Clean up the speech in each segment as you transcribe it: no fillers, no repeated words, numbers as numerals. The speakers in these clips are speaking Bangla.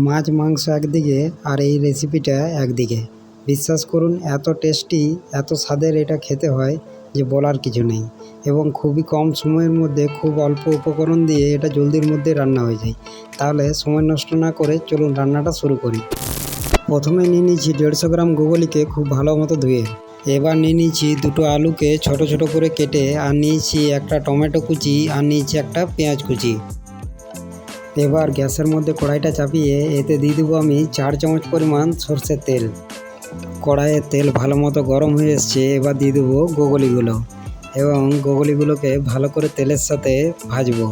মাছ মাংস একদিকে আর এই রেসিপিটা একদিকে। বিশ্বাস করুন, এত টেস্টি, এত স্বাদের এটা খেতে হয় যে বলার কিছু নেই। এবং খুবই কম সময়ের মধ্যে খুব অল্প উপকরণ দিয়ে এটা জলদির মধ্যে রান্না হয়ে যায়। তাহলে সময় নষ্ট না করে চলুন রান্নাটা শুরু করি। প্রথমে নিয়ে নিয়েছি 150 গ্রাম গুগলিকে খুব ভালো মতো ধুয়ে। এবার নিয়ে নিয়েছি দুটো আলুকে ছোট ছোট করে কেটে, আর নিয়েছি একটা টমেটো কুচি, আর নিয়েছি একটা পেঁয়াজ কুচি। এবার গ্যাসের মধ্যে কড়াইটা চাপিয়ে এতে দিয়ে দেবো আমি 4 চামচ পরিমাণ সরষের তেল। কড়াইয়ের তেল ভালো মতো গরম হয়ে এসছে। এবার দিয়ে দেবো গুগলিগুলো এবং গুগলিগুলোকে ভালো করে তেলের সাথে ভাজবো।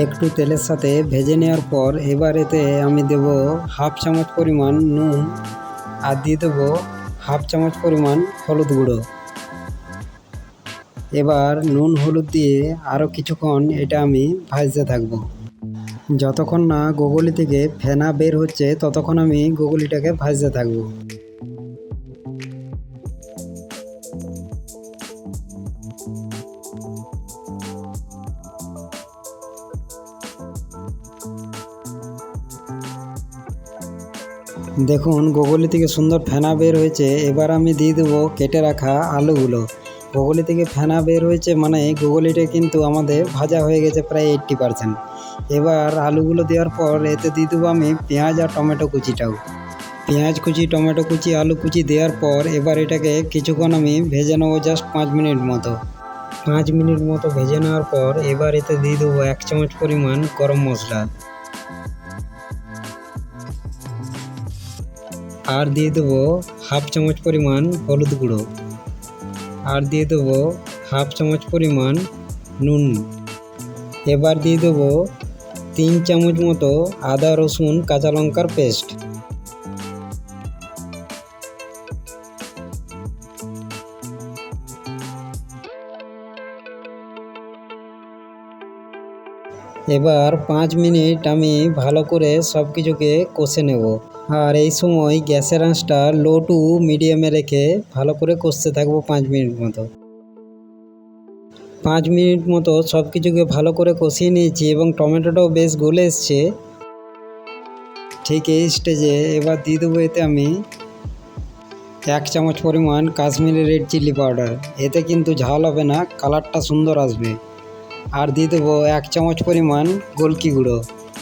একটু তেলের সাথে ভেজে নেওয়ার পর এবার এতে আমি দেব হাফ চামচ পরিমাণ নুন, আর দিয়ে দেবো হাফ চামচ পরিমাণ হলুদ গুঁড়ো। এবার নুন হলুদ দিয়ে আরও কিছুক্ষণ এটা আমি ভাজতে থাকবো। যতক্ষণ না গুগলি থেকে ফেনা বের হচ্ছে ততক্ষণ আমি গুগলিটাকে ভাজতে থাকবো। দেখুন গুগলি থেকে সুন্দর ফেনা বের হয়েছে। এবার আমি দিয়ে দেবো কেটে রাখা আলুগুলো। গুগলি থেকে ফেনা বের হয়েছে মানে গুগলিটা কিন্তু আমাদের ভাজা হয়ে গেছে প্রায় 80%। এবার আলুগুলো দেওয়ার পর এতে দিয়ে দেবো আমি পেঁয়াজ আর টমেটো কুচিটাও। পেঁয়াজ কুচি, টমেটো কুচি, আলু কুচি দেওয়ার পর এবার এটাকে কিছুক্ষণ আমি ভেজে নেবো, জাস্ট 5 মিনিট মতো। 5 মিনিট মতো ভেজে নেওয়ার পর এবার এতে দিয়ে দেবো 1 চামচ পরিমাণ গরম মশলা, আর দিয়ে দেবো হাফ চামচ পরিমাণ হলুদ গুঁড়ো, আর দিয়ে দেবো হাফ চামচ পরিমাণ নুন। এবার দিয়ে দেবো 3 চামচ মতো আদা রসুন কাঁচা লঙ্কার পেস্ট। এবার 5 মিনিট আমি ভালো করে সব কিছুকে কষে নেব। আর এই সময় গ্যাসের আঁচটা লো টু মিডিয়ামে রেখে ভালো করে কষতে থাকবো 5 মিনিট মতো। 5 মিনিট মতো সব কিছুকে ভালো করে কষিয়ে নিয়েছি এবং টমেটোটাও বেশ গলে এসছে। ঠিক এই স্টেজে এবার দিয়ে দেবো এতে আমি 1 চামচ পরিমাণ কাশ্মীরি রেড চিলি পাউডার। এতে কিন্তু ঝাল হবে না, কালারটা সুন্দর আসবে। আর দিয়ে দেবো 1 চামচ পরিমাণ গোলকি গুঁড়ো।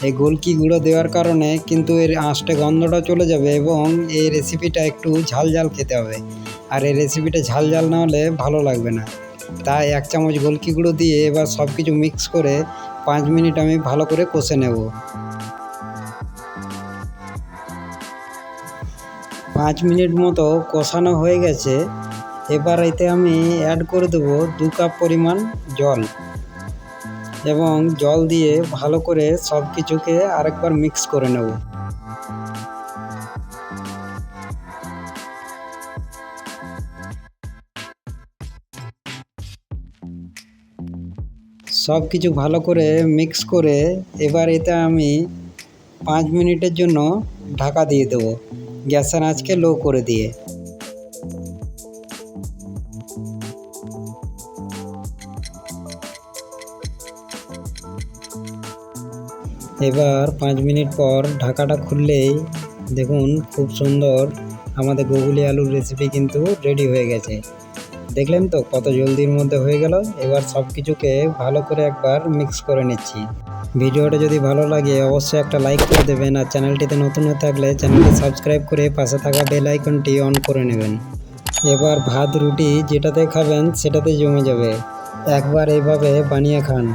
এই গোলকি গুঁড়ো দেওয়ার কারণে কিন্তু এর আঁশটে গন্ধটা চলে যাবে এবং এই রেসিপিটা একটু ঝাল ঝাল খেতে হবে। আর এই রেসিপিটা ঝাল ঝাল না হলে ভালো লাগবে না। তাই 1 চামচ গোলকি গুঁড়ো দিয়ে এবার সব কিছু মিক্স করে 5 মিনিট আমি ভালো করে কষে নেব। 5 মিনিট মতো কষানো হয়ে গেছে। এবার এতে আমি অ্যাড করে দেবো 2 কাপ পরিমাণ জল এবং জল দিয়ে ভালো করে সব কিছুকে আরেকবার মিক্স করে নেব। সব কিছু ভালো করে মিক্স করে এবার এতে আমি 5 মিনিটের জন্য ঢাকা দিয়ে দেবো, গ্যাসের আঁচকে লো করে দিয়ে। এবার 5 মিনিট পর ঢাকাটা খুললেই দেখুন খুব সুন্দর আমাদের গুগলি আলুর রেসিপি কিন্তু রেডি হয়ে গেছে। দেখলেন তো কত জলদির মধ্যে হয়ে গেল। এবার সব কিছুকে ভালো করে একবার মিক্স করে নিচ্ছি। ভিডিওটা যদি ভালো লাগে অবশ্যই একটা লাইক করে দেবেন, আর চ্যানেলটিতে নতুন হয়ে থাকলে চ্যানেলটি সাবস্ক্রাইব করে পাশে থাকা বেল আইকনটি অন করে নেবেন। এবার ভাত রুটি যেটাতে খাবেন সেটাতে জমে যাবে। একবার এইভাবে বানিয়ে খান।